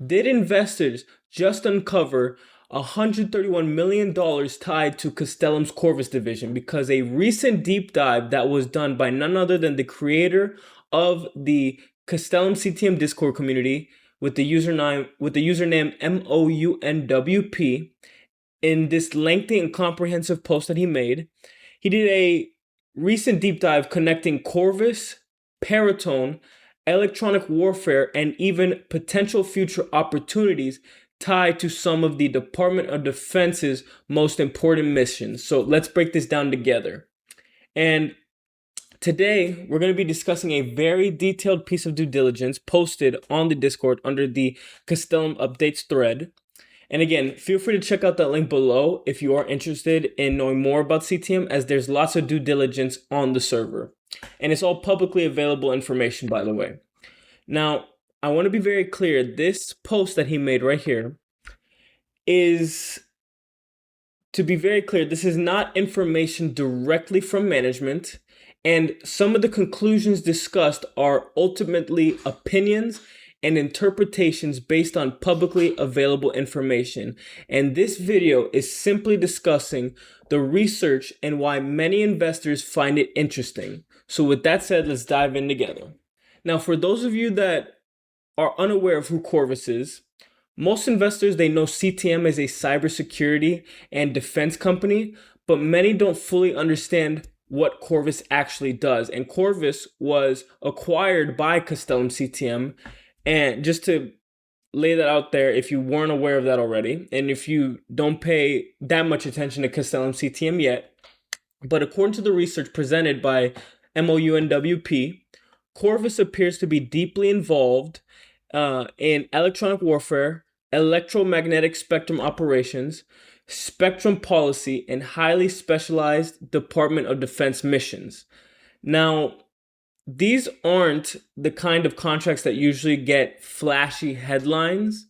Did investors just uncover $131 million tied to Castellum's Corvus division? Because a recent deep dive that was done by none other than the creator of the Castellum CTM Discord community with the username MOUNWP, in this lengthy and comprehensive post that he made, he did a recent deep dive connecting Corvus, Paratone, electronic warfare, and even potential future opportunities tied to some of the Department of Defense's most important missions. So let's break this down together. And today, we're going to be discussing a very detailed piece of due diligence posted on the Discord under the Castellum Updates thread. And again, feel free to check out that link below if you are interested in knowing more about CTM, as there's lots of due diligence on the server. And it's all publicly available information, by the way. Now, I want to be very clear. This post that he made right here is, to be very clear, this is not information directly from management. And some of the conclusions discussed are ultimately opinions and interpretations based on publicly available information. And this video is simply discussing the research and why many investors find it interesting. So with that said, let's dive in together. Now, for those of you that are unaware of who Corvus is, most investors, they know CTM as a cybersecurity and defense company, but many don't fully understand what Corvus actually does. And Corvus was acquired by Castellum CTM. And just to lay that out there, if you weren't aware of that already, and if you don't pay that much attention to Castellum CTM yet, but according to the research presented by MOUNWP, Corvus appears to be deeply involved in electronic warfare, electromagnetic spectrum operations, spectrum policy, and highly specialized Department of Defense missions. Now, these aren't the kind of contracts that usually get flashy headlines,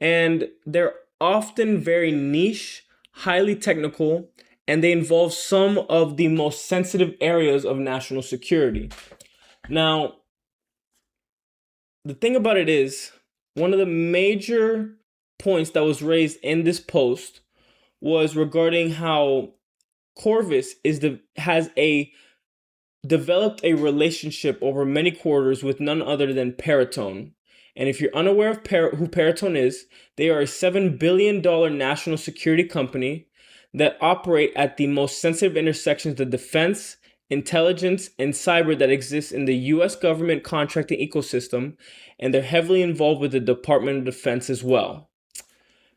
and they're often very niche, highly technical, and they involve some of the most sensitive areas of national security. Now, the thing about it is, one of the major points that was raised in this post was regarding how Corvus has developed a relationship over many quarters with none other than Paratone. And if you're unaware of who Paratone is, they are a $7 billion national security company that operate at the most sensitive intersections of defense, intelligence, and cyber that exists in the U.S. government contracting ecosystem, and they're heavily involved with the Department of Defense as well.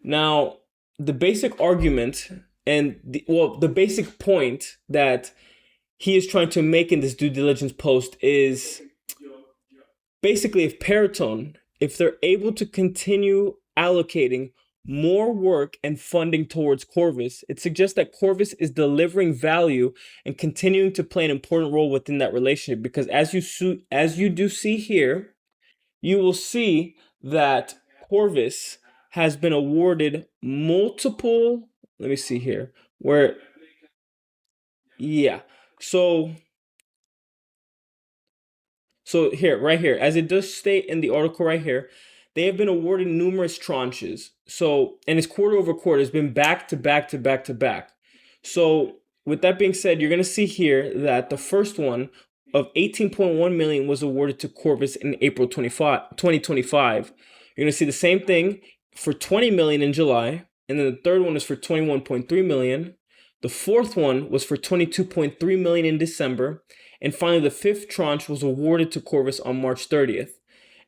Now, the basic argument and the basic point that he is trying to make in this due diligence post is basically if Paratone, if they're able to continue allocating more work and funding towards Corvus, it suggests that Corvus is delivering value and continuing to play an important role within that relationship. Because as you do see here, you will see that Corvus has been awarded multiple, let me see here, where, yeah. So here, right here, as it does state in the article right here, they have been awarded numerous tranches. So, and it's quarter over quarter. It's been back to back to back to back. So with that being said, you're going to see here that the first one of 18.1 million was awarded to Corvus in April 2025. You're going to see the same thing for 20 million in July. And then the third one is for 21.3 million. The fourth one was for 22.3 million in December. And finally, the fifth tranche was awarded to Corvus on March 30th.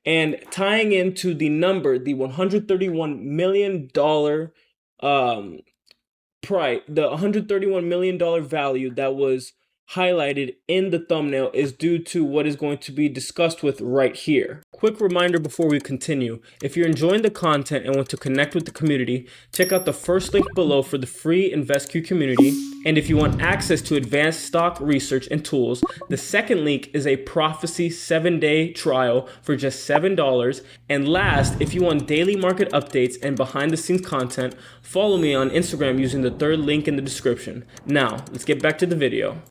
And tying into the number, the $131 million price, the $131 million value that was highlighted in the thumbnail is due to what is going to be discussed with right here. Quick reminder before we continue, if you're enjoying the content and want to connect with the community, check out the first link below for the free InvestQ community. And if you want access to advanced stock research and tools, the second link is a Prophecy 7-day trial for just $7. And last, if you want daily market updates and behind the scenes content, follow me on Instagram using the third link in the description. Now, let's get back to the video.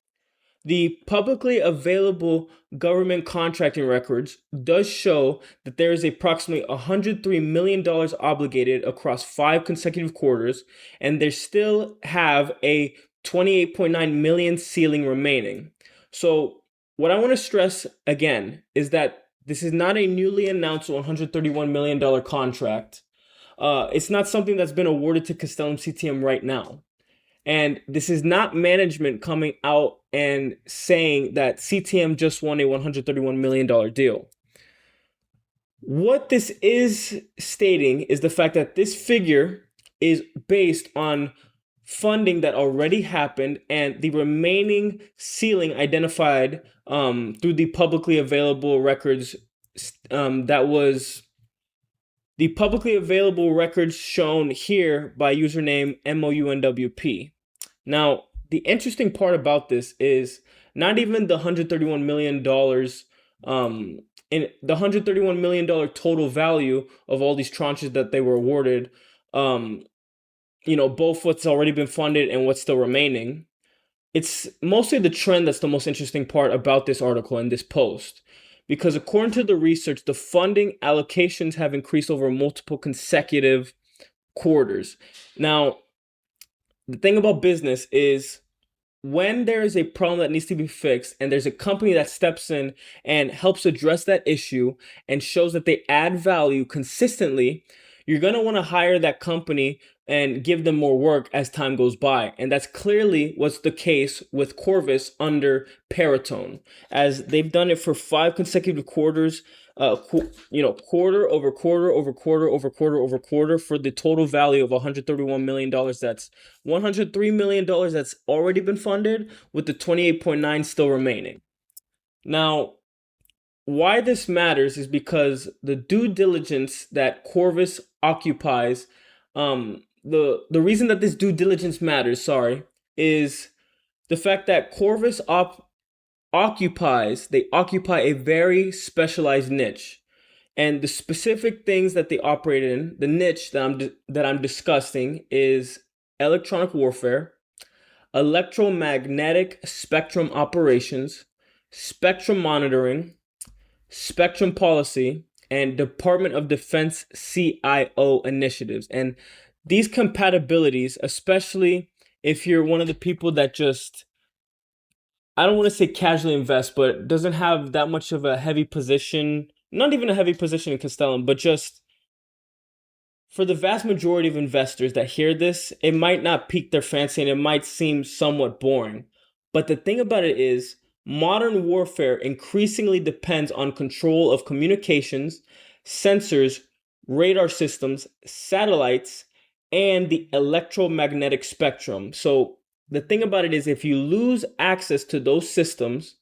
the publicly available government contracting records does show that there is approximately $103 million obligated across 5 consecutive quarters, and they still have a 28.9 million ceiling remaining. So what I want to stress again is that this is not a newly announced $131 million contract. It's not something that's been awarded to Castellum CTM right now. And this is not management coming out and saying that CTM just won a $131 million deal. What this is stating is the fact that this figure is based on funding that already happened and the remaining ceiling identified through the publicly available records. That was the publicly available records shown here by username MOUNWP. Now, the interesting part about this is not even the $131 million in the $131 million total value of all these tranches that they were awarded, both what's already been funded and what's still remaining. It's mostly the trend that's the most interesting part about this article and this post. Because according to the research, the funding allocations have increased over multiple consecutive quarters. Now, the thing about business is when there is a problem that needs to be fixed and there's a company that steps in and helps address that issue and shows that they add value consistently, you're going to want to hire that company and give them more work as time goes by. And that's clearly what's the case with Corvus under Peritone, as they've done it for 5 consecutive quarters, quarter over quarter over quarter over quarter over quarter, for the total value of $131 million. That's $103 million that's already been funded, with the 28.9 still remaining. Now, why this matters is because the due diligence that Corvus occupies, the reason that this due diligence matters, is the fact that Corvus occupy a very specialized niche. And the specific things that they operate in, the niche that I'm discussing, is electronic warfare, electromagnetic spectrum operations, spectrum monitoring, spectrum policy, and Department of Defense CIO initiatives. And these compatibilities, especially if you're one of the people that just, I don't want to say casually invest, but doesn't have that much of a heavy position, not even a heavy position in Castellum, but just for the vast majority of investors that hear this, it might not pique their fancy and it might seem somewhat boring. But the thing about it is, modern warfare increasingly depends on control of communications, sensors, radar systems, satellites, and the electromagnetic spectrum. So the thing about it is, if you lose access to those systems,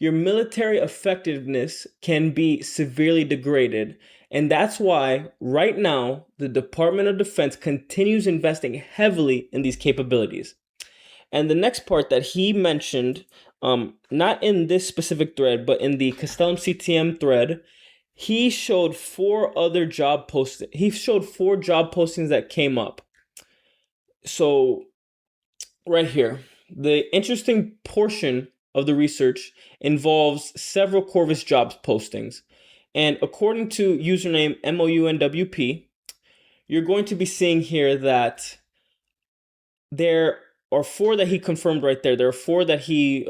your military effectiveness can be severely degraded. And that's why right now the Department of Defense continues investing heavily in these capabilities. And the next part that he mentioned, not in this specific thread, but in the Castellum CTM thread, he showed 4 job postings that came up. So right here, the interesting portion of the research involves several Corvus jobs postings. And according to username MOUNWP, you're going to be seeing here that there are 4 that he confirmed right there. There are 4 that he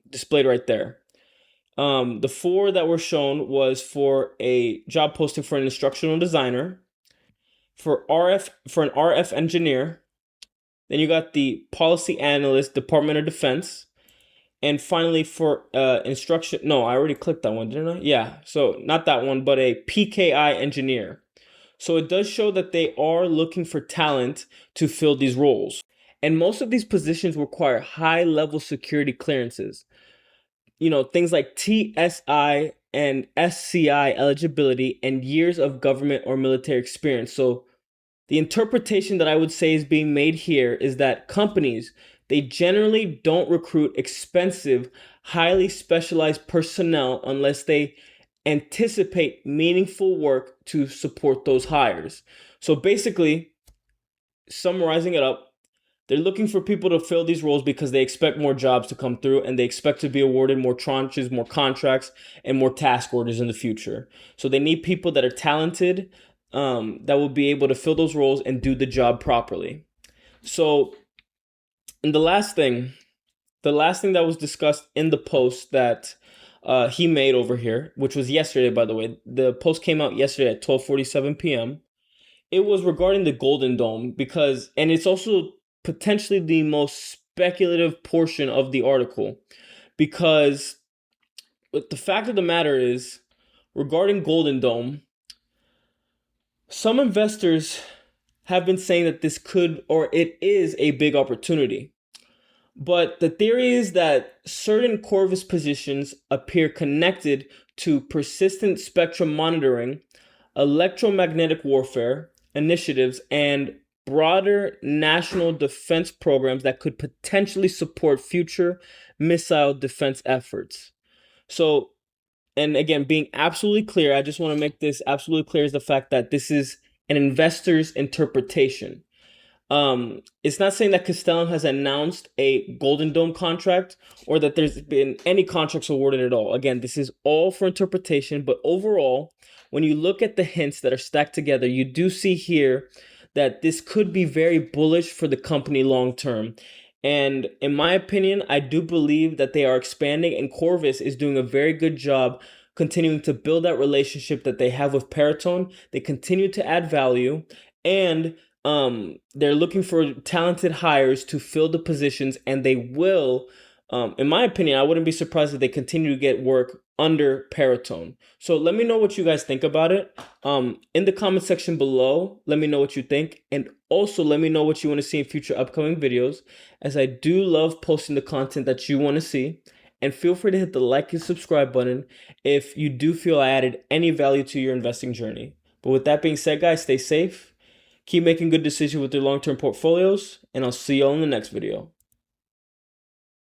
displayed right there. The 4 that were shown was for a job posting for an instructional designer, for an RF engineer. Then you got the policy analyst, Department of Defense. And finally, for instruction, no, I already clicked that one, didn't I? Yeah, so not that one, but a PKI engineer. So it does show that they are looking for talent to fill these roles. And most of these positions require high-level security clearances. Things like TSI and SCI eligibility and years of government or military experience. So the interpretation that I would say is being made here is that companies, they generally don't recruit expensive, highly specialized personnel unless they anticipate meaningful work to support those hires. So basically, summarizing it up, They're looking for people to fill these roles because they expect more jobs to come through and they expect to be awarded more tranches, more contracts, and more task orders in the future. So they need people that are talented, that will be able to fill those roles and do the job properly. So, and the last thing that was discussed in the post that he made over here, which was yesterday, by the way, the post came out yesterday at 12:47 p.m. It was regarding the Golden Dome because, and it's also potentially the most speculative portion of the article because the fact of the matter is, regarding Golden Dome, some investors have been saying that this could or it is a big opportunity. But the theory is that certain Corvus positions appear connected to persistent spectrum monitoring, electromagnetic warfare initiatives, and broader national defense programs that could potentially support future missile defense efforts. So, and again, being absolutely clear, I just want to make this absolutely clear is the fact that this is an investor's interpretation. It's not saying that Castellan has announced a Golden Dome contract or that there's been any contracts awarded at all. Again, this is all for interpretation, but overall, when you look at the hints that are stacked together, you do see here that this could be very bullish for the company long term. And in my opinion, I do believe that they are expanding, and Corvus is doing a very good job continuing to build that relationship that they have with Peritone. They continue to add value, and they're looking for talented hires to fill the positions, and they will. In my opinion, I wouldn't be surprised if they continue to get work under Peritone. So let me know what you guys think about it. In the comment section below, let me know what you think, and also let me know what you want to see in future upcoming videos, as I do love posting the content that you want to see. And feel free to hit the like and subscribe button if you do feel I added any value to your investing journey. But with that being said, guys, stay safe. Keep making good decisions with your long-term portfolios, and I'll see you all in the next video.